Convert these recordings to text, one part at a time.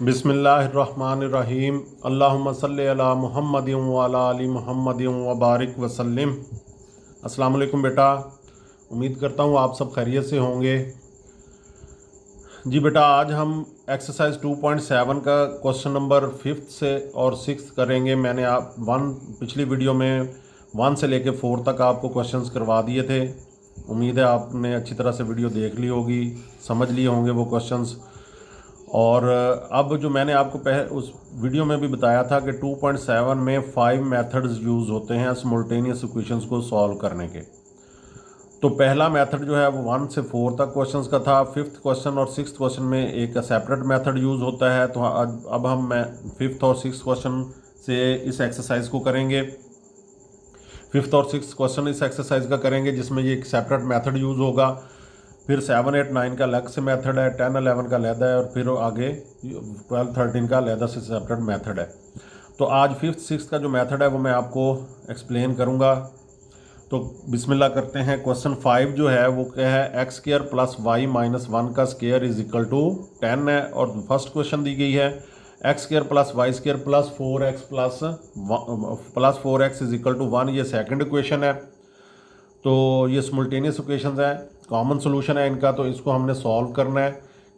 बिस्मिल्लाहिर्रहमानिर्रहीम। अल्लाहुम्मा सल्लि अला मुहम्मदिन व अला आलि मुहम्मदिन व बारिक वसल्लिम। अस्सलाम वालेकुम बेटा, उम्मीद करता हूँ आप सब खैरियत से होंगे। जी बेटा, आज हम एक्सरसाइज 2.7 का क्वेश्चन नंबर 5th से और 6th करेंगे। मैंने आप पिछली वीडियो में 1 से लेके 4 तक आपको क्वेश्चंस करवा दिए थे। उम्मीद है आपने अच्छी तरह से वीडियो देख ली होगी, समझ लिए होंगे वो क्वेश्चंस। और अब जो मैंने आपको उस वीडियो में भी बताया था कि 2.7 में 5 मेथड्स यूज़ होते हैं सिमुल्टेनियस इक्वेशंस को सॉल्व करने के। तो पहला मेथड जो है वो 1 से 4 तक क्वेश्चंस का था। 5th क्वेश्चन और 6th क्वेश्चन में एक सेपरेट मेथड यूज़ होता है। तो अब हम 5th और 6th क्वेश्चन से इस एक्सरसाइज को करेंगे। 5th और 6th क्वेश्चन इस एक्सरसाइज का करेंगे जिसमें ये एक सेपरेट मेथड यूज़ होगा। फिर 7, 8, 9 का अलग से मेथड है, 10, 11 का अलग है, और फिर आगे 12, 13 का अलग से सेपरेट मेथड है। तो आज 5th, 6th का जो मेथड है वो मैं आपको एक्सप्लेन करूँगा। तो बिस्मिल्लाह करते हैं। क्वेश्चन 5 जो है वो क्या है, x square plus y minus 1 का स्क्वायर इज इक्वल टू 10 है। और फर्स्ट क्वेश्चन दी गई है x square plus y square plus 4x is equal to 1। ये सेकंड इक्वेशन है। तो ये सिमुल्टेनियस इक्वेशंस हैं, कॉमन सोल्यूशन है इनका। तो इसको हमने सॉल्व करना है।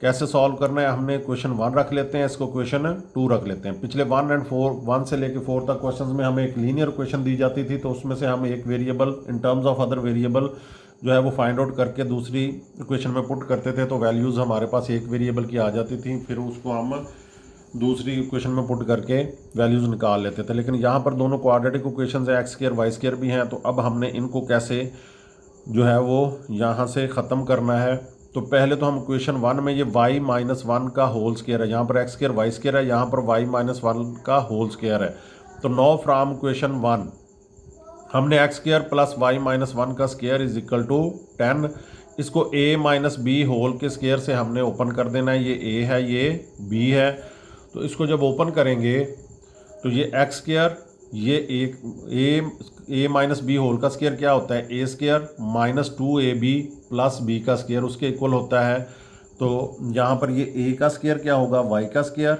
कैसे सॉल्व करना है, हमने क्वेश्चन 1 रख लेते हैं, इसको क्वेश्चन 2 रख लेते हैं। पिछले 1 से लेके 4 तक क्वेश्चंस में हमें एक लीनियर क्वेश्चन दी जाती थी, तो उसमें से हम एक variable in terms of other variable जो है वो फाइंड आउट करके दूसरी इक्वेशन में पुट करते थे। तो वैल्यूज़ हमारे पास एक वेरिएबल की आ जाती थी, फिर उसको हम दूसरी इक्वेशन में पुट करके वैल्यूज़ निकाल लेते थे। लेकिन यहाँ पर दोनों क्वाड्रेटिक इक्वेशन है, एक्स स्क्वायर वाई स्क्वायर भी हैं। तो अब हमने इनको कैसे जो है वो यहाँ से ख़त्म करना है। तो पहले तो हम इक्वेशन 1 में ये y माइनस 1 का होल स्क्वायर है, यहाँ पर एक्स स्क्वायर वाई स्क्वायर है, यहाँ पर y माइनस 1 का होल स्क्वायर है। तो नो फ्राम इक्वेशन 1 हमने x square plus y minus 1 का स्क्वायर इज इक्वल टू 10। इसको a माइनस बी होल के स्क्वायर से हमने ओपन कर देना है। ये a है, ये b है। तो इसको जब ओपन करेंगे तो ये एक्स स्क्वायर, ये एक ए माइनस बी होल का स्क्वायर क्या होता है, a square minus 2ab plus b का स्क्वायर उसके इक्वल होता है। तो यहाँ पर ये ए का स्क्वायर क्या होगा, वाई का स्क्वायर,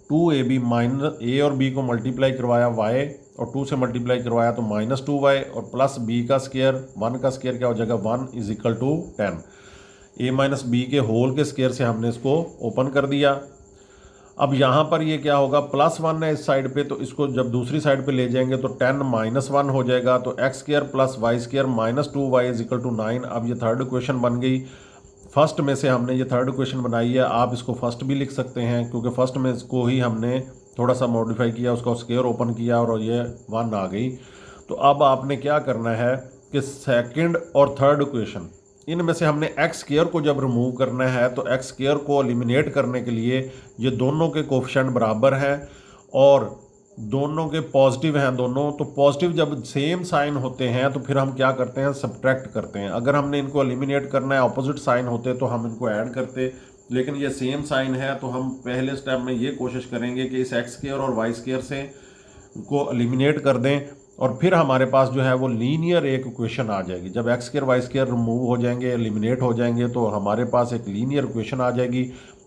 2ab माइनस ए और बी को मल्टीप्लाई करवाया वाई और 2 से मल्टीप्लाई करवाया तो माइनस 2y, और प्लस बी का स्क्वायर 1 का स्क्वायर क्या हो जाएगा, 1 is equal to 10। A minus b के होल के स्क्वायर से हमने इसको ओपन कर दिया। अब यहाँ पर ये क्या होगा, प्लस 1 है इस साइड पे, तो इसको जब दूसरी साइड पे ले जाएंगे तो 10 माइनस 1 हो जाएगा। तो x square plus y square minus 2y is equal to 9। अब ये थर्ड इक्वेशन बन गई। फर्स्ट में से हमने ये थर्ड इक्वेशन बनाई है। आप इसको फर्स्ट भी लिख सकते हैं क्योंकि फर्स्ट में इसको ही हमने थोड़ा सा मॉडिफाई किया, उसका स्क्वायर ओपन किया और ये 1 आ गई। तो अब आपने क्या करना है कि सेकेंड और थर्ड इक्वेशन इनमें से हमने एक्स स्क्वायर को जब रिमूव करना है तो एक्स स्क्वायर को एलिमिनेट करने के लिए ये दोनों के कोफिशिएंट बराबर हैं और दोनों के पॉजिटिव हैं दोनों। तो पॉजिटिव जब सेम साइन होते हैं तो फिर हम क्या करते हैं, सब्ट्रैक्ट करते हैं। अगर हमने इनको एलिमिनेट करना है, ऑपोजिट साइन होते तो हम इनको ऐड करते, लेकिन ये सेम साइन है तो हम पहले स्टेप में ये कोशिश करेंगे कि इस एक्स स्क्वायर और वाई स्क्वायर से को एलिमिनेट कर दें और फिर हमारे पास जो है वो लीनियर एक इक्वेशन आ जाएगी। जब x square y square remove हो जाएंगे, एलिमिनेट हो जाएंगे, तो हमारे पास एक लीनियर इक्वेशन आ जाएगी।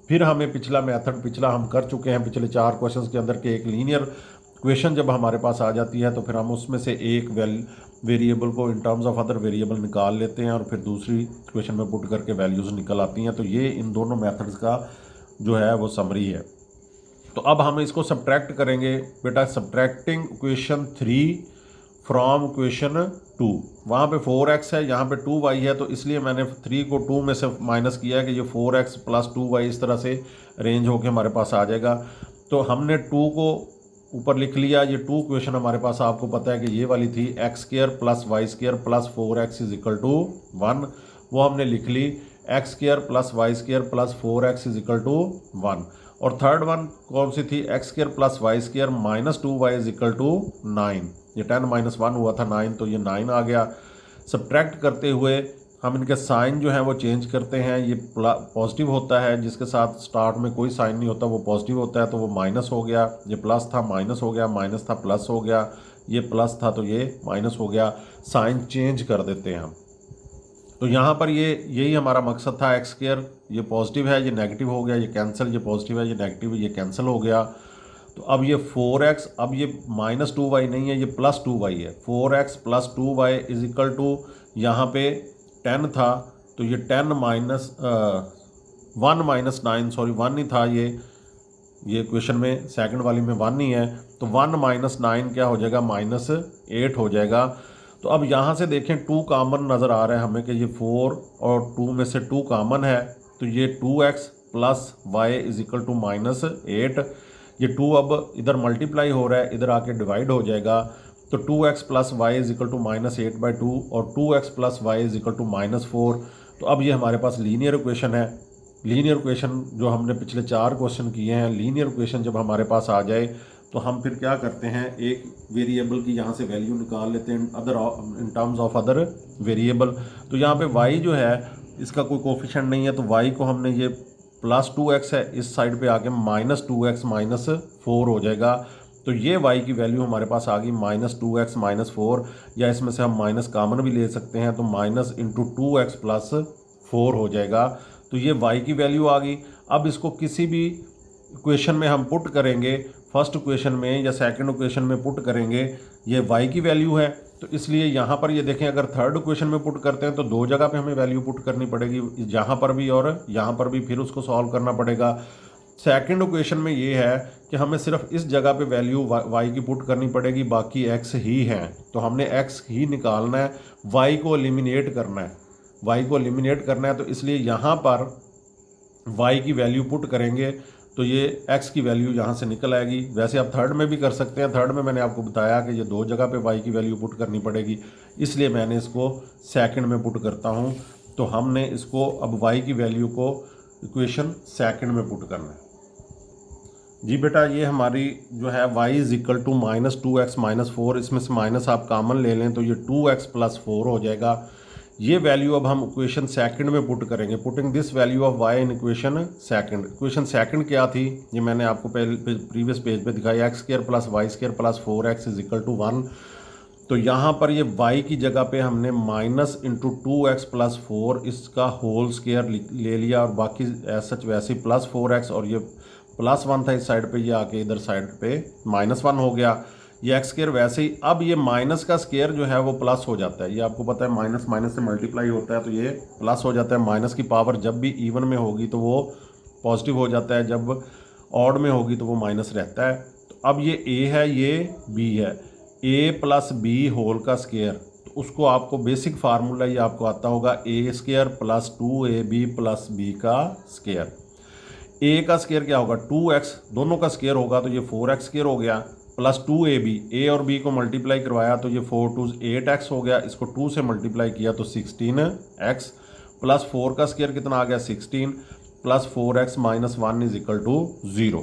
फिर हमें पिछला हम कर चुके हैं पिछले 4 क्वेश्चंस के अंदर के एक लीनियर इक्वेशन जब हमारे पास आ जाती है तो फिर हम उसमें से एक वेरिएबल को इन टर्म्स ऑफ अदर वेरिएबल निकाल लेते हैं और फिर दूसरी इक्वेशन में पुट करके वैल्यूज़ निकल आती हैं। तो ये इन दोनों मेथड्स का जो है वो समरी है। तो अब हम इसको सब्ट्रैक्ट करेंगे बेटा। सब्ट्रैक्टिंग इक्वेशन 3 फ्रॉम इक्वेशन 2, वहाँ पे 4x है, यहाँ पे 2y है, तो इसलिए मैंने 3 को 2 में से माइनस किया है कि ये 4x प्लस 2y इस तरह से रेंज होके हमारे पास आ जाएगा। तो हमने 2 को ऊपर लिख लिया। ये 2 इक्वेशन हमारे पास आपको पता है कि ये वाली थी, x square plus y square plus 4x is equal to 1, वो हमने लिख ली। X square plus y square plus 4x is equal to 1। और थर्ड वन कौन सी थी, x square plus y square minus 2y is equal to 9। ये 10 minus 1 हुआ था 9, तो ये 9 आ गया। सब्ट्रैक्ट करते हुए हम इनके साइन जो है वो चेंज करते हैं। ये पॉजिटिव होता है, जिसके साथ स्टार्ट में कोई साइन नहीं होता वो पॉजिटिव होता है, तो वो माइनस हो गया। ये प्लस था माइनस हो गया, माइनस था प्लस हो गया, ये प्लस था तो ये माइनस हो गया। साइन चेंज कर देते हैं हम। तो यहाँ पर यही हमारा मकसद था। एक्स स्क्वायर ये पॉजिटिव है, ये नेगेटिव हो गया, ये कैंसिल, ये पॉजिटिव है, ये नेगेटिव, ये कैंसिल हो गया। तो अब ये 4x, अब ये -2y नहीं है, ये +2y है। 4x + 2y is equal to यहाँ पे 10 था, तो ये 10 माइनस 1 माइनस 9, सॉरी 1 नहीं था, ये क्वेश्चन में सेकंड वाली में 1 नहीं है, तो 1 माइनस 9 क्या हो जाएगा, -8 हो जाएगा। तो अब यहाँ से देखें 2 कॉमन नज़र आ रहा है हमें कि ये 4 और 2 में से 2 कॉमन है, तो ये 2x + y is equal to -8। ये 2 अब इधर मल्टीप्लाई हो रहा है, इधर आके डिवाइड हो जाएगा, तो 2x + y is equal to -8/2 और 2x + y is equal to -4। तो अब ये हमारे पास लीनियर इक्वेशन है। लीनियर इक्वेशन जो हमने पिछले 4 क्वेश्चन किए हैं, लीनियर इक्वेशन जब हमारे पास आ जाए तो हम फिर क्या करते हैं, एक वेरिएबल की यहाँ से वैल्यू निकाल लेते हैं इन टर्म्स ऑफ अदर वेरिएबल। तो यहाँ पे y जो है इसका कोई कोफिशिएंट नहीं है, तो y को हमने ये +2x है, इस साइड पे आके -2x -4 हो जाएगा। तो ये y की वैल्यू हमारे पास आ गई -2x -4, या इसमें से हम माइनस कॉमन भी ले सकते हैं, तो माइनस इंटू 2x + 4 हो जाएगा। तो ये y की वैल्यू आ गई। अब इसको किसी भी इक्वेशन में हम पुट करेंगे, फर्स्ट इक्वेशन में या सेकंड इक्वेशन में पुट करेंगे, ये y की वैल्यू है, तो इसलिए यहाँ पर ये देखें, अगर थर्ड इक्वेशन में पुट करते हैं तो 2 जगह पे हमें वैल्यू पुट करनी पड़ेगी, यहाँ पर भी और यहाँ पर भी, फिर उसको सॉल्व करना पड़ेगा। सेकंड इक्वेशन में ये है कि हमें सिर्फ इस जगह पे वैल्यू y की पुट करनी पड़ेगी, बाकी x ही हैं, तो हमने x ही निकालना है, y को एलिमिनेट करना है, y को एलिमिनेट करना है। तो इसलिए यहाँ पर y की वैल्यू पुट करेंगे तो ये x की वैल्यू यहाँ से निकल आएगी। वैसे आप थर्ड में भी कर सकते हैं, थर्ड में मैंने आपको बताया कि ये 2 जगह पे y की वैल्यू पुट करनी पड़ेगी, इसलिए मैंने इसको सेकंड में पुट करता हूँ। तो हमने इसको अब y की वैल्यू को इक्वेशन सेकंड में पुट करना है। जी बेटा, ये हमारी जो है y is equal to -2x -4, इसमें से माइनस आप कॉमन ले लें तो ये 2x + 4 हो जाएगा। ये वैल्यू अब हम इक्वेशन सेकंड में पुट करेंगे, putting this value of y in equation second. Equation second क्या थी, ये मैंने आपको पहले प्रीवियस पेज पे दिखाया, x² + y² + 4x is equal to 1। तो यहाँ पर ये y की जगह पे हमने माइनस इंटू 2x + 4 इसका होल स्क्वायर ले लिया, और बाकी सच वैसे +4x, और ये +1 था इस साइड पे, ये आके इधर साइड पे -1 हो गया। ये x² वैसे ही, अब ये माइनस का स्क्वायर जो है वो प्लस हो जाता है, ये आपको पता है माइनस माइनस से मल्टीप्लाई होता है, तो ये प्लस हो जाता है। माइनस की पावर जब भी इवन में होगी तो वो पॉजिटिव हो जाता है, जब ऑड में होगी तो वो माइनस रहता है। तो अब ये a है, ये b है, a + b होल का स्क्वायर, तो उसको आपको बेसिक फार्मूला ये आपको आता होगा, a² + 2ab + b का स्क्वायर। a का स्क्वायर क्या होगा, 2x, दोनों का स्क्वायर होगा तो ये 4x² हो गया, + 2ab, a और b को मल्टीप्लाई करवाया तो ये 4 2 8x हो गया, इसको 2 से मल्टीप्लाई किया तो 16x, + 4 का स्क्वायर कितना आ गया 16, + 4x - 1 इज इक्वल टू 0।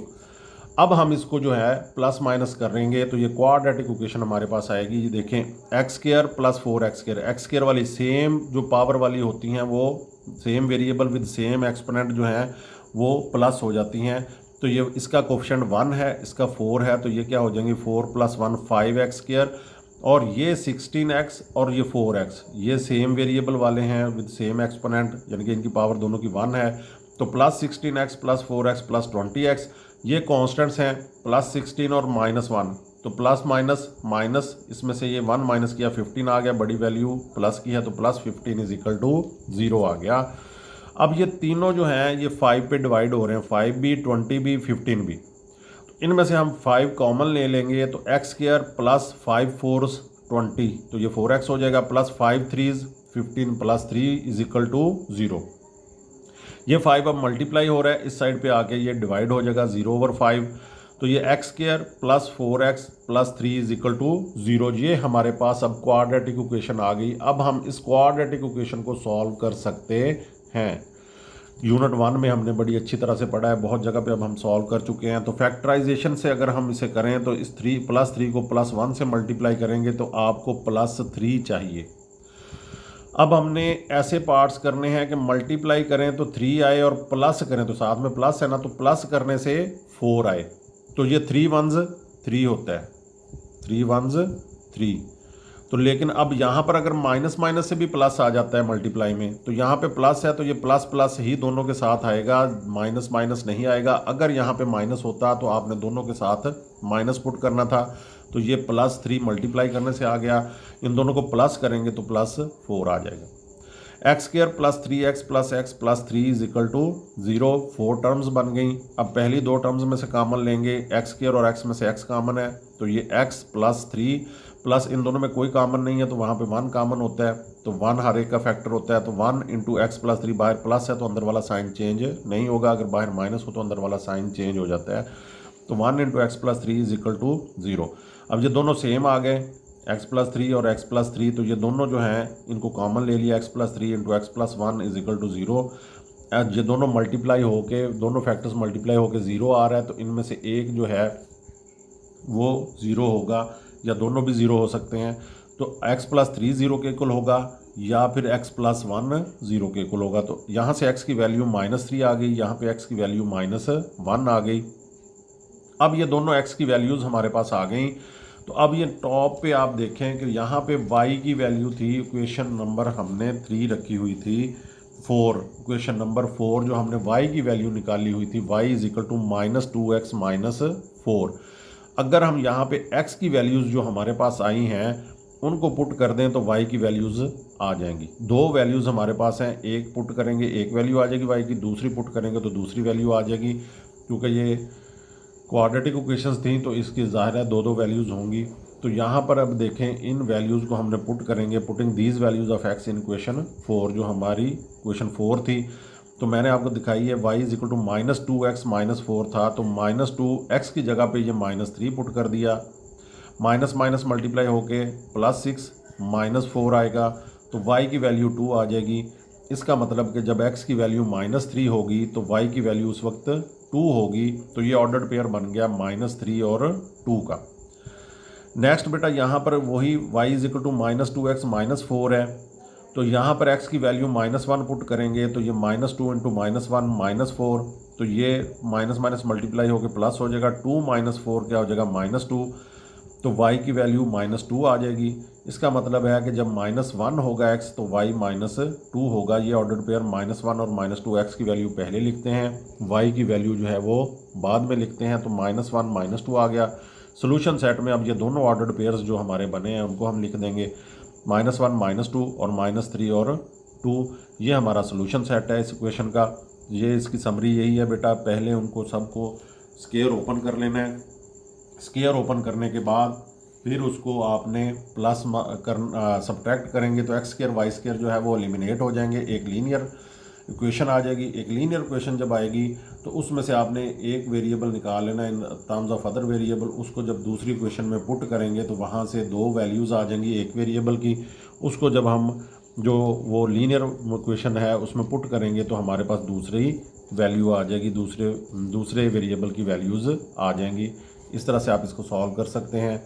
अब हम इसको जो है प्लस माइनस करेंगे तो ये क्वाड्रेटिक इक्वेशन हमारे पास आएगी। ये देखें, x² + 4x², x² वाली सेम जो पावर वाली होती हैं वो same variable with same exponent जो हैं वो प्लस हो जाती हैं। तो ये इसका कोफिशिएंट 1 है, इसका 4 है, तो ये क्या हो जाएंगे 4 + 1 5x², और ये 16x और ये 4x, ये सेम वेरिएबल वाले हैं विद सेम एक्सपोनेंट, यानी कि इनकी पावर दोनों की 1 है। तो +16x + 4x + 20x, ये कॉन्स्टेंट्स हैं, +16 और -1, तो प्लस माइनस माइनस, इसमें से ये 1 माइनस किया 15 आ गया, बड़ी वैल्यू प्लस की है तो +15 इज इक्वल टू 0 आ गया। अब ये तीनों जो हैं ये 5 पे डिवाइड हो रहे हैं, 5b 20b 15b, तो इनमें से हम 5 कॉमन ले लेंगे, तो x² + 5 4s 20, तो ये 4x हो जाएगा, + 5 3s 15 + 3 इज इक्वल टू 0। ये 5 अब मल्टीप्लाई हो रहा है, इस साइड पे आके ये डिवाइड हो जाएगा 0/5, तो ये x² + 4x + 3 is equal to 0। ये हमारे पास अब क्वाड्रेटिक इक्वेशन आ गई। अब हम इस क्वाड्रेटिक इक्वेशन को सॉल्व कर सकते हैं। यूनिट 1 में हमने बड़ी अच्छी तरह से पढ़ा है, बहुत जगह पे अब हम सॉल्व कर चुके हैं। तो फैक्टराइजेशन से अगर हम इसे करें तो इस +3 को +1 से मल्टीप्लाई करेंगे तो आपको +3 चाहिए। अब हमने ऐसे पार्ट्स करने हैं कि मल्टीप्लाई करें तो 3 आए और प्लस करें तो साथ में प्लस है ना, तो प्लस करने से 4 आए, तो ये 3 1s 3 होता है, 3 1s 3, तो लेकिन अब यहाँ पर अगर माइनस माइनस से भी प्लस आ जाता है मल्टीप्लाई में, तो यहाँ पे प्लस है तो ये प्लस प्लस ही दोनों के साथ आएगा, माइनस माइनस नहीं आएगा। अगर यहाँ पे माइनस होता तो आपने दोनों के साथ माइनस पुट करना था, तो ये +3 मल्टीप्लाई करने से आ गया। इन दोनों को प्लस करेंगे तो +4 आ जाएगा। x² + 3x + x + 3 = 0, 4 टर्म्स बन गई। अब पहली 2 टर्म्स में से कॉमन लेंगे, x² और x में से x कॉमन है, तो ये x + 3 प्लस इन दोनों में कोई कॉमन नहीं है तो वहाँ पे 1 कॉमन होता है, तो 1 हर एक का फैक्टर होता है, तो 1 × x + 3 बाहर प्लस है तो अंदर वाला साइन चेंज नहीं होगा, अगर बाहर माइनस हो तो अंदर वाला साइन चेंज हो जाता है। तो 1 × x + 3 = 0। अब ये दोनों सेम आ गए, x + 3 और x + 3, तो ये दोनों जो हैं इनको कॉमन ले लिया, x + 3 × x + 1 = 0। ये दोनों मल्टीप्लाई होके, दोनों फैक्टर्स मल्टीप्लाई होके 0 आ रहा है, तो इनमें से एक जो है वो 0 होगा, या दोनों भी 0 हो सकते हैं। तो x + 3 0 के इक्वल होगा, या फिर x + 1 0 के इक्वल होगा। तो यहाँ से x की वैल्यू -3 आ गई, यहाँ पे x की वैल्यू -1 आ गई। अब ये दोनों x की वैल्यूज़ हमारे पास आ गई। तो अब ये टॉप पे आप देखें कि यहाँ पे y की वैल्यू थी, इक्वेशन नंबर हमने 3 रखी हुई थी 4, इक्वेशन नंबर 4 जो हमने y की वैल्यू निकाली हुई थी, y = -2x - 4। अगर हम यहाँ पे x की वैल्यूज़ जो हमारे पास आई हैं उनको पुट कर दें तो y की वैल्यूज़ आ जाएंगी। 2 वैल्यूज़ हमारे पास हैं, एक पुट करेंगे एक वैल्यू आ जाएगी y की, दूसरी पुट करेंगे तो दूसरी वैल्यू आ जाएगी। क्योंकि ये क्वाड्रेटिक इक्वेशंस थी तो इसकी ज़ाहिर है 2 वैल्यूज़ होंगी। तो यहाँ पर अब देखें, इन वैल्यूज़ को हमने पुट करेंगे, putting these values of x in equation 4, जो हमारी इक्वेशन 4 थी। तो मैंने आपको दिखाई है y = -2x - 4 था, तो -2x की जगह पे ये -3 पुट कर दिया, माइनस माइनस मल्टीप्लाई होके +6 -4 आएगा, तो y की वैल्यू 2 आ जाएगी। इसका मतलब कि जब x की वैल्यू -3 होगी तो y की वैल्यू उस वक्त 2 होगी। तो ये ऑर्डर्ड पेयर बन गया -3 और 2 का। नेक्स्ट बेटा यहाँ पर वही y = -2x - 4 है, तो यहाँ पर x की वैल्यू -1 पुट करेंगे, तो ये -2 × -1 -4, तो ये माइनस माइनस मल्टीप्लाई होकर प्लस हो जाएगा, 2 - 4 क्या हो जाएगा -2, तो y की वैल्यू -2 आ जाएगी। इसका मतलब है कि जब -1 होगा x तो y -2 होगा। ये ऑर्डर पेयर -1 और -2 x की वैल्यू पहले लिखते हैं, y की वैल्यू जो है वो बाद में लिखते हैं। तो -1 -2 आ गया। सोल्यूशन सेट में अब ये दोनों ऑर्डर्ड पेयर्स जो हमारे बने हैं उनको हम लिख देंगे, -1 -2 और -3 और 2। ये हमारा सोल्यूशन सेट है इस इक्वेशन का। ये इसकी समरी यही है बेटा, पहले उनको सबको स्केयर ओपन कर लेना है। स्केयर ओपन करने के बाद फिर उसको आपने प्लस सब्ट्रैक्ट करेंगे तो x² y² जो है वो एलिमिनेट हो जाएंगे, एक लीनियर इक्वेशन आ जाएगी। एक लीनियर इक्वेशन जब आएगी तो उसमें से आपने एक वेरिएबल निकाल लेना इन टर्म्स ऑफ अदर वेरिएबल। उसको जब दूसरी इक्वेशन में पुट करेंगे तो वहाँ से 2 वैल्यूज़ आ जाएंगी एक वेरिएबल की। उसको जब हम जो वो लीनियर इक्वेशन है उसमें पुट करेंगे तो हमारे पास दूसरी वैल्यू आ जाएगी, दूसरे वेरिएबल की वैल्यूज़ आ जाएंगी। इस तरह से आप इसको सॉल्व कर सकते हैं।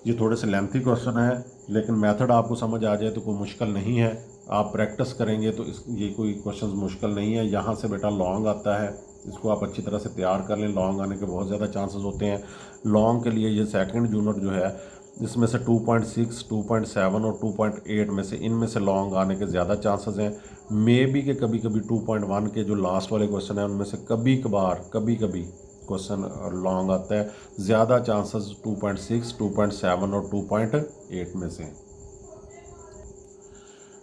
ये थोड़े से लेंथी क्वेश्चन है, लेकिन मेथड आपको समझ आ जाए तो कोई मुश्किल नहीं है। आप प्रैक्टिस करेंगे तो ये कोई क्वेश्चन मुश्किल नहीं है। यहाँ से बेटा लॉन्ग आता है, इसको आप अच्छी तरह से तैयार कर लें। लॉन्ग आने के बहुत ज़्यादा चांसेस होते हैं। लॉन्ग के लिए ये सेकंड यूनिट जो है इसमें से 2.6, 2.7 और 2.8 में से इनमें से लॉन्ग आने के ज़्यादा चांसेस हैं। मे बी के कभी कभी 2.1 के जो लास्ट वाले क्वेश्चन हैं उनमें से कभी कभी क्वेश्चन लॉन्ग आता है। ज़्यादा चांसेस 2.6, 2.7 और 2.8 में से।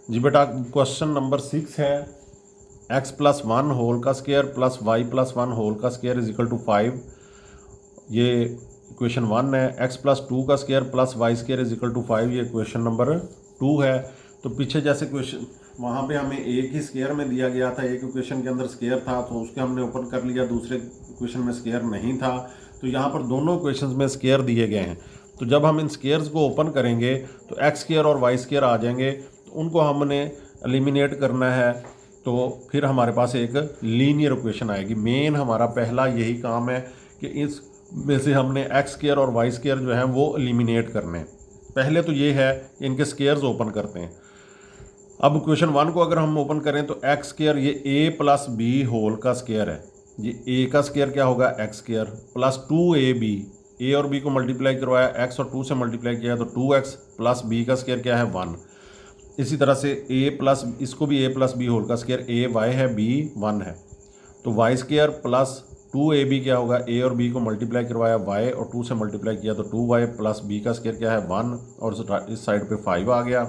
जी बेटा क्वेश्चन नंबर 6 है, x + 1 होल का स्क्वायर प्लस y + 1 होल का स्क्वायर = 5। ये इक्वेशन 1 है। x + 2 का स्क्वायर प्लस y² = 5, ये इक्वेशन नंबर 2 है। तो पीछे जैसे क्वेश्चन वहाँ पे हमें एक ही स्क्वायर में दिया गया था, एक इक्वेशन के अंदर स्क्वायर था तो उसके हमने ओपन कर लिया, दूसरे इक्वेशन में स्क्वायर नहीं था। तो यहाँ पर दोनों इक्वेशंस में स्क्वायर दिए गए हैं। तो जब हम इन स्क्वायर्स को ओपन करेंगे तो x² और y² आ जाएंगे, तो उनको हमने एलिमिनेट करना है। तो फिर हमारे पास एक लीनियर इक्वेशन आएगी। मेन हमारा पहला यही काम है कि इस में से हमने x² और y² जो है वो एलिमिनेट करने हैं। पहले तो ये है कि इनके स्क्वायर्स ओपन करते हैं। अब इक्वेशन 1 को अगर हम ओपन करें तो x² ये a + b होल का स्क्वायर है। ये a का स्क्वायर क्या होगा x² प्लस 2ab ए और बी को मल्टीप्लाई करवाया, एक्स और 2 से मल्टीप्लाई किया तो 2x प्लस बी का स्क्वायर क्या है 1। इसी तरह से ए प्लस इसको भी ए प्लस बी होल का स्क्वायर, ए वाई है बी 1 है, तो वाई स्क्वायर प्लस 2ab क्या होगा, ए और बी को मल्टीप्लाई करवाया y और 2 से मल्टीप्लाई किया तो 2y प्लस बी का स्क्वायर क्या है 1 और इस साइड पे 5 आ गया।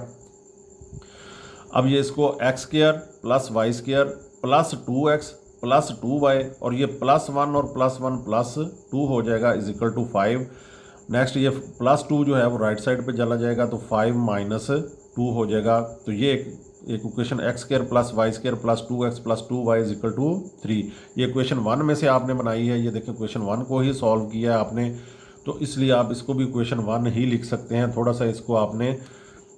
अब ये इसको x square plus y square plus 2x plus 2y और ये +1 और +1 +2 हो जाएगा इज इक्वल टू 5। नेक्स्ट ये +2 जो है वो राइट साइड पे चला जाएगा तो 5 - 2 हो जाएगा। तो ये एक equation x square plus y square plus 2x plus 2y is equal to 3, ये क्वेश्चन 1 में से आपने बनाई है। ये देखें क्वेश्चन 1 को ही सॉल्व किया है आपने, तो इसलिए आप इसको भी क्वेश्चन 1 ही लिख सकते हैं। थोड़ा सा इसको आपने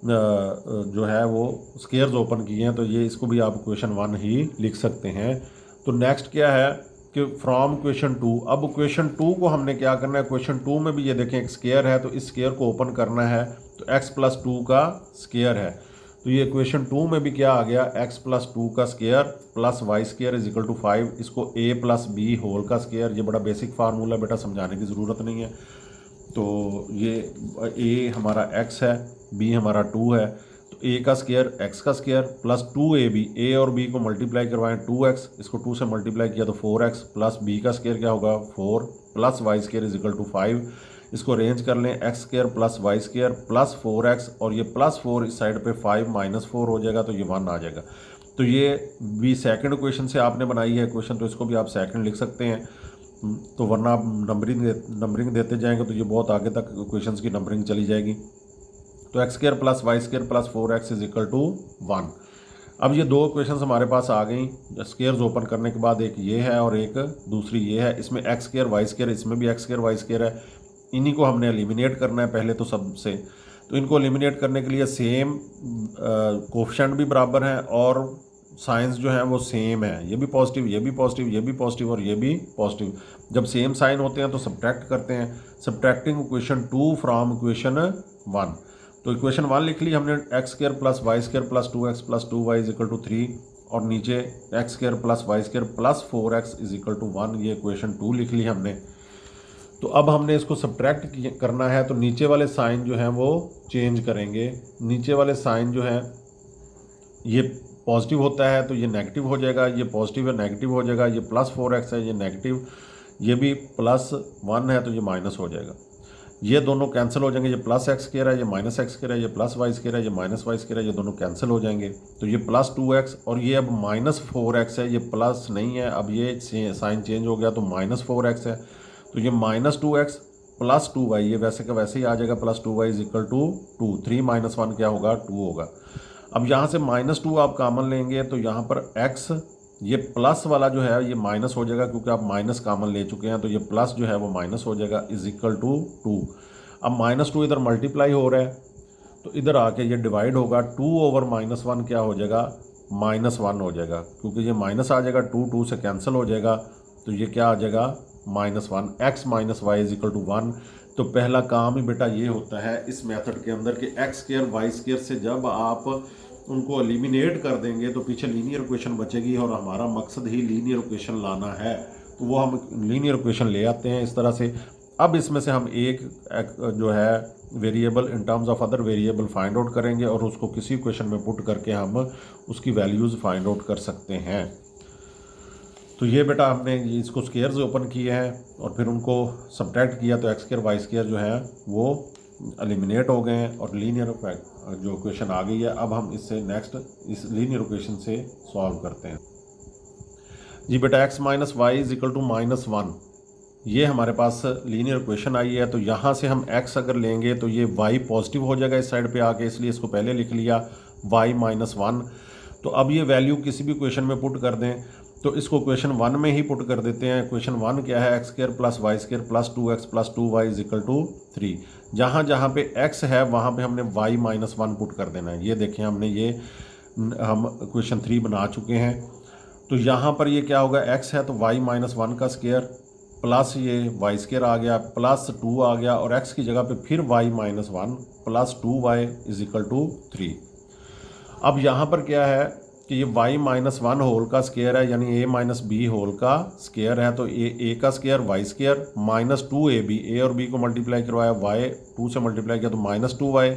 जो है वो स्क्वेयर्स ओपन किए हैं तो ये इसको भी आप क्वेश्चन 1 ही लिख सकते हैं। तो नेक्स्ट क्या है कि फ्रॉम क्वेश्चन 2, अब क्वेश्चन 2 को हमने क्या करना है, क्वेश्चन 2 में भी ये देखें एक स्क्वेयर है तो इस स्क्वेयर को ओपन करना है तो x + 2 का स्क्वेयर है। तो ये क्वेश्चन 2 में भी क्या आ गया, x + 2 का square plus y square is equal to 5, इसको a + b होल का स्क्वेयर। ये बड़ा बेसिक फार्मूला बेटा, समझाने की ज़रूरत नहीं है। तो ये a हमारा x है, b हमारा 2 है, तो a का स्क्वायर x का स्क्वायर प्लस 2ab, a और b को मल्टीप्लाई करवाएं 2x, इसको 2 से मल्टीप्लाई किया तो 4x प्लस b का स्क्वायर क्या होगा 4 plus y square is equal to 5। इसको अरेंज कर लें, x square plus y square plus 4x और ये +4 इस साइड पे 5 - 4 हो जाएगा तो ये 1 आ जाएगा। तो ये भी सेकंड क्वेश्चन से आपने बनाई है क्वेश्चन, तो इसको भी आप सेकंड लिख सकते हैं। तो वरना आप नंबरिंग देते जाएंगे तो ये बहुत आगे तक क्वेश्चंस की नंबरिंग चली जाएगी। तो x square plus y square plus 4x is equal to 1। अब ये दो क्वेश्चंस हमारे पास आ गई स्क्वायर्स ओपन करने के बाद, एक ये है और एक दूसरी ये है। इसमें एक्स स्क्वायर वाई स्क्वायर, इसमें भी एक्स स्क्वायर वाई स्क्वायर है, इन्हीं को हमने एलिमिनेट करना है पहले तो सबसे। तो इनको एलिमिनेट करने के लिए सेम कोफिशिएंट भी बराबर हैं और साइंस जो है वो सेम है, ये भी पॉजिटिव ये भी पॉजिटिव ये भी पॉजिटिव और ये भी पॉजिटिव। जब सेम साइन होते हैं तो सब्ट्रैक्ट करते हैं, सब्ट्रैक्टिंग इक्वेशन 2 फ्रॉम इक्वेशन 1। तो इक्वेशन 1 लिख ली हमने, x square plus y square plus 2x plus 2y is equal to 3 और नीचे x square plus y square plus 4x is equal to 1, ये इक्वेशन 2 लिख ली हमने। तो अब हमने इसको सब्ट्रैक्ट करना है तो नीचे वाले साइन जो हैं वो चेंज करेंगे। नीचे वाले साइन जो है ये पॉजिटिव होता है तो ये नेगेटिव हो जाएगा, ये पॉजिटिव है नेगेटिव हो जाएगा, ये +4x है ये नेगेटिव, ये भी +1 है तो ये माइनस हो जाएगा। ये दोनों कैंसिल हो जाएंगे, ये +x स्क्वायर है ये -x स्क्वायर है, ये +y स्क्वायर है ये -y स्क्वायर है, ये दोनों कैंसिल हो जाएंगे। तो ये +2x और ये अब -4x है, ये प्लस नहीं है, अब ये साइन चेंज हो गया तो -4x है। तो ये -2x प्लस 2y, ये वैसे का वैसे ही आ जाएगा, +2y इज इक्वल टू 2, 3 - 1 क्या होगा 2 होगा। अब यहाँ से -2 आप कॉमन लेंगे तो यहाँ पर x ये प्लस वाला जो है ये माइनस हो जाएगा क्योंकि आप माइनस कॉमन ले चुके हैं, तो ये प्लस जो है वो माइनस हो जाएगा इज इक्वल टू 2। अब -2 इधर मल्टीप्लाई हो रहा है तो इधर आके ये डिवाइड होगा, 2/-1 क्या हो जाएगा -1 हो जाएगा, क्योंकि ये माइनस आ जाएगा 2 से कैंसिल हो जाएगा तो ये क्या आ जाएगा -1, x - y is equal to 1। तो पहला काम ही बेटा ये होता है इस मेथड के अंदर कि एक्स स्क्वायर वाई स्क्वायर से जब आप उनको एलिमिनेट कर देंगे तो पीछे लीनियर इक्वेशन बचेगी और हमारा मकसद ही लीनियर इक्वेशन लाना है, तो वो हम लीनियर इक्वेशन ले आते हैं इस तरह से। अब इसमें से हम एक जो है variable in terms of other variable find out करेंगे और उसको किसी इक्वेशन में पुट करके हम उसकी वैल्यूज़ फाइंड आउट कर सकते हैं। तो ये बेटा हमने इसको स्क्वायर्स ओपन किए हैं और फिर उनको सब्ट्रैक्ट किया तो एक्स स्क्वायर वाई स्क्वायर जो है वो एलिमिनेट हो गए हैं और लीनियर जो इक्वेशन आ गई है। अब हम इससे नेक्स्ट इस लीनियर इक्वेशन से सॉल्व करते हैं। जी बेटा x - y is equal to -1, ये हमारे पास लीनियर इक्वेशन आई है। तो यहाँ से हम x अगर लेंगे तो ये y पॉजिटिव हो जाएगा इस साइड पे आके, इसलिए इसको पहले लिख लिया y - 1। तो अब ये वैल्यू किसी भी इक्वेशन में पुट कर दें तो इसको क्वेश्चन 1 में ही पुट कर देते हैं। क्वेश्चन 1 क्या है, x square plus y square plus 2x plus 2y is equal to 3। जहाँ जहाँ पे x है वहाँ पे हमने y - 1 पुट कर देना है। ये देखें हमने ये हम क्वेश्चन 3 बना चुके हैं। तो यहाँ पर ये क्या होगा, x है तो y - 1 का स्क्वायर प्लस ये y स्क्वायर आ गया प्लस 2 आ गया और x की जगह पे फिर y - 1 plus 2y is equal to 3। अब यहाँ पर क्या है कि ये y माइनस वन होल का स्केयर है, यानी a माइनस बी होल का स्केयर है, तो ए का square y square minus two a b, a और बी को मल्टीप्लाई करवाया, y 2 से मल्टीप्लाई किया तो minus two y,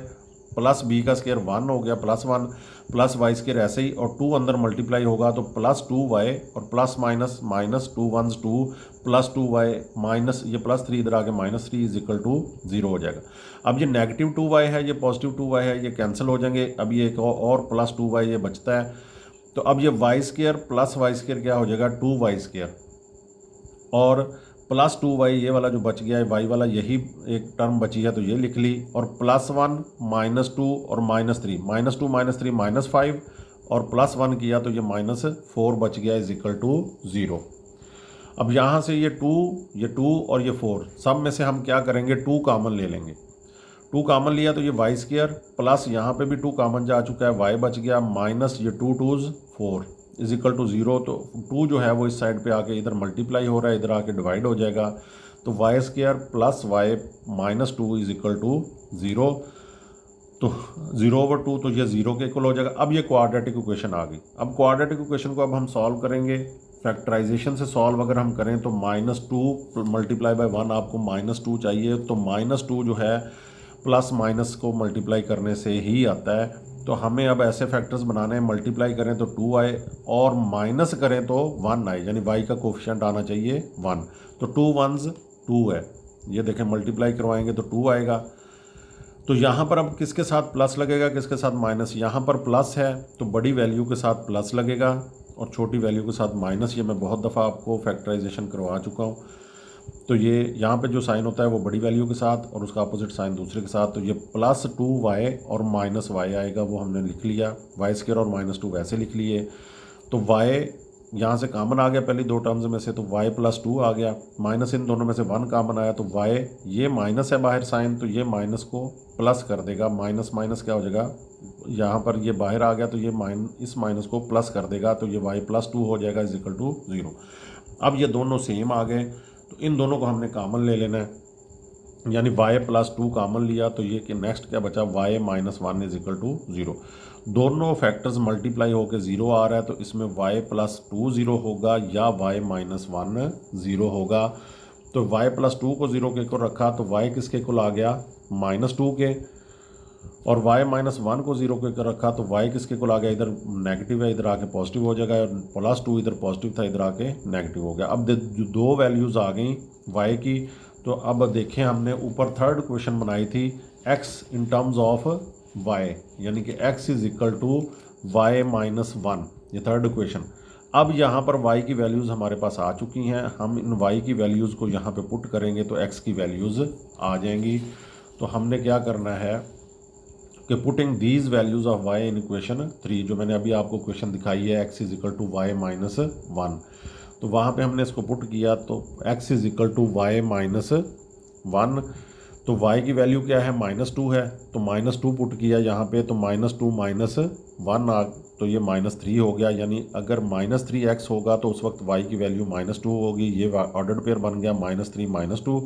plus b का स्केयर 1 हो गया प्लस 1, प्लस वाई स्केयर ऐसे ही, और 2 अंदर मल्टीप्लाई होगा तो प्लस 2y, और plus minus minus 2 1 2 plus 2y minus ये प्लस 3 इधर आके माइनस 3 इज इक्वल टू 0 हो जाएगा। अब ये नेगेटिव 2y है, ये पॉजिटिव 2y है, ये कैंसिल हो जाएंगे। अब ये एक और प्लस 2y ये बचता है, तो अब ये y square plus y square क्या हो जाएगा 2y स्केयर, और प्लस 2y ये वाला जो बच गया है y वाला, यही एक टर्म बची है तो ये लिख ली, और प्लस 1 माइनस 2 और माइनस 3, माइनस 2 माइनस 3 माइनस 5, और प्लस 1 किया तो ये माइनस 4 बच गया इज इक्वल टू 0। अब यहाँ से ये 2 और ये 4 सब में से हम क्या करेंगे 2 कॉमन ले लेंगे। 2 कॉमन लिया तो ये वाई स्केयर प्लस यहाँ पे भी 2 कॉमन जा चुका है, y बच गया माइनस ये 2 2 4 इज इक्वल टू 0। तो 2 जो है वो इस साइड पे आके इधर मल्टीप्लाई हो रहा है, इधर आके डिवाइड हो जाएगा, तो y square plus y minus 2 is equal to 0। तो 0/2 तो ये 0 के इक्वल हो जाएगा। अब ये क्वाड्रेटिक इक्वेशन आ गई। अब क्वाड्रेटिक इक्वेशन को अब हम सॉल्व करेंगे, फैक्टराइजेशन से सॉल्व अगर हम करें तो -2 मल्टीप्लाई बाय 1 आपको -2 चाहिए, तो -2 जो है प्लस माइनस को मल्टीप्लाई करने से ही आता है। तो हमें अब ऐसे फैक्टर्स बनाने हैं, मल्टीप्लाई करें तो 2 आए और माइनस करें तो 1 आए, यानी y का कोफिशिएंट आना चाहिए 1। तो 2 1s 2 है, ये देखें मल्टीप्लाई करवाएंगे तो 2 आएगा। तो यहाँ पर अब किसके साथ प्लस लगेगा, किसके साथ माइनस, यहाँ पर प्लस है तो बड़ी वैल्यू के साथ प्लस लगेगा और छोटी वैल्यू के साथ माइनस। ये मैं बहुत दफ़ा आपको फैक्टराइजेशन करवा चुका हूँ। तो ये यहाँ पे जो साइन होता है वो बड़ी वैल्यू के साथ और उसका अपोजिट साइन दूसरे के साथ। तो ये प्लस 2y और माइनस y आएगा, वो हमने लिख लिया, वाई स्क्वायर और -2 वैसे लिख लिए। तो y यहाँ से कॉमन आ गया पहली 2 टर्म्स में से, तो y + 2 आ गया, माइनस इन दोनों में से 1 कॉमन आया, तो y ये माइनस है बाहर साइन, तो ये माइनस को प्लस कर देगा, माइनस माइनस क्या हो जाएगा, यहाँ पर ये बाहर आ गया तो ये इस माइनस को प्लस कर देगा, तो ये y + 2 हो जाएगा इज इक्वल टू 0। अब ये दोनों सेम आ गए तो इन दोनों को हमने कॉमन ले लेना है, यानी y + 2 कॉमन लिया तो ये कि नेक्स्ट क्या बचा, y - 1 इज इक्वल टू 0। दोनों फैक्टर्स मल्टीप्लाई होकर 0 आ रहा है, तो इसमें y + 2 0 होगा या y - 1 0 होगा। तो y + 2 को 0 के इक्वल रखा तो y किसके इक्वल आ गया, -2 के, और y - 1 को 0 के इक्वल रखा तो y किसके इक्वल आ गया, इधर नेगेटिव है इधर आके पॉजिटिव हो जाएगा, और +2 इधर पॉजिटिव था इधर आके नेगेटिव हो गया। अब जो 2 वैल्यूज़ आ गई y की, तो अब देखें हमने ऊपर थर्ड क्वेश्चन बनाई थी x in terms of y, यानी कि x is equal to y - 1, ये थर्ड क्वेश्चन। अब यहाँ पर y की वैल्यूज़ हमारे पास आ चुकी हैं, हम इन y की वैल्यूज़ को यहाँ पे पुट करेंगे तो x की वैल्यूज़ आ जाएंगी। तो हमने क्या करना है कि putting these values of y in equation 3, जो मैंने अभी आपको क्वेश्चन दिखाई है x is equal to y - 1, तो वहाँ पे हमने इसको पुट किया तो x is equal to y - 1, तो y की वैल्यू क्या है, -2 है, तो -2 पुट किया यहाँ पे, तो -2 - 1 तो ये -3 हो गया, यानी अगर -3x होगा तो उस वक्त y की वैल्यू -2 होगी, ये ऑर्डर्ड पेयर बन गया -3 - 2।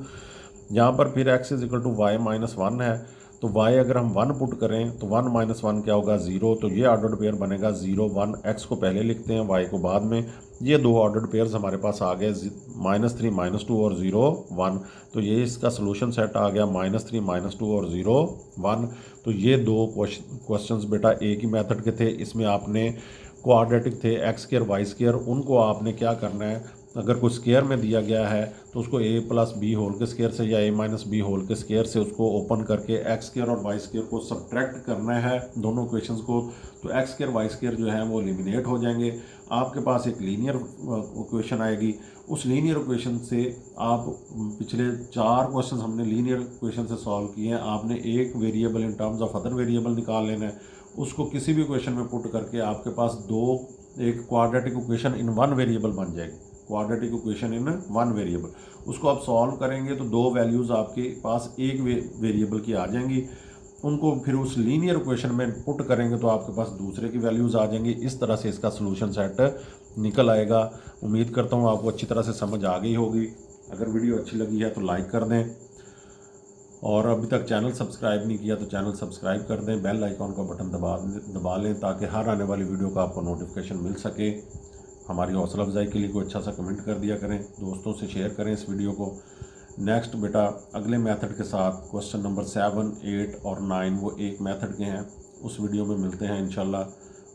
यहाँ पर फिर x is equal to y - 1 है, तो y अगर हम 1 पुट करें तो 1 - 1 क्या होगा, 0, तो ये ऑर्डर्ड पेयर बनेगा 0 1, x को पहले लिखते हैं y को बाद में। ये 2 ऑर्डर्ड पेयर्स हमारे पास आ गए, -3 - 2 और 0 1, तो ये इसका सोल्यूशन सेट आ गया -3 - 2 और 0 1। तो ये 2 क्वेश्चंस बेटा एक ही मेथड के थे, इसमें आपने क्वाड्रेटिक थे x² y², उनको आपने क्या करना है, अगर कोई स्केयर में दिया गया है तो उसको a + b होल के स्केयर से या a - b होल के स्केयर से उसको ओपन करके x² और y² को सब्ट्रैक्ट करना है दोनों इक्वेशंस को, तो x² y² जो है वो एलिमिनेट हो जाएंगे। आपके पास एक लीनियर इक्वेशन आएगी, उस लीनियर इक्वेशन से आप पिछले 4 क्वेश्चन हमने लीनियर इक्वेशन से सॉल्व किए हैं, आपने एक variable in terms of other variable निकाल लेना है, उसको किसी भी इक्वेशन में पुट करके आपके पास एक क्वाड्रेटिक इक्वेशन इन 1 वेरिएबल बन जाएगी, क्वाड्रेटिक इक्वेशन इन 1 वेरिएबल। उसको आप सॉल्व करेंगे तो 2 वैल्यूज़ आपके पास एक वेरिएबल की आ जाएंगी, उनको फिर उस लीनियर इक्वेशन में पुट करेंगे तो आपके पास दूसरे की वैल्यूज़ आ जाएंगी। इस तरह से इसका सॉल्यूशन सेट निकल आएगा। उम्मीद करता हूँ आपको अच्छी तरह से समझ आ गई होगी। अगर वीडियो अच्छी लगी है तो लाइक कर दें और अभी तक चैनल सब्सक्राइब नहीं किया तो चैनल सब्सक्राइब कर दें, बेल आइकॉन का बटन दबा लें ताकि हर आने वाली वीडियो का आपको नोटिफिकेशन मिल सके। हमारी हौसला अफजाई के लिए कोई अच्छा सा कमेंट कर दिया करें, दोस्तों से शेयर करें इस वीडियो को। नेक्स्ट बेटा अगले मेथड के साथ क्वेश्चन नंबर 7, 8 और 9 वो एक मेथड के हैं, उस वीडियो में मिलते हैं इंशाल्लाह।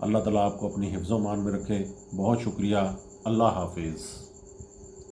अल्लाह ताला आपको अपनी हिफ्ज़-ओ-मान में रखे। बहुत शुक्रिया। अल्लाह हाफिज़।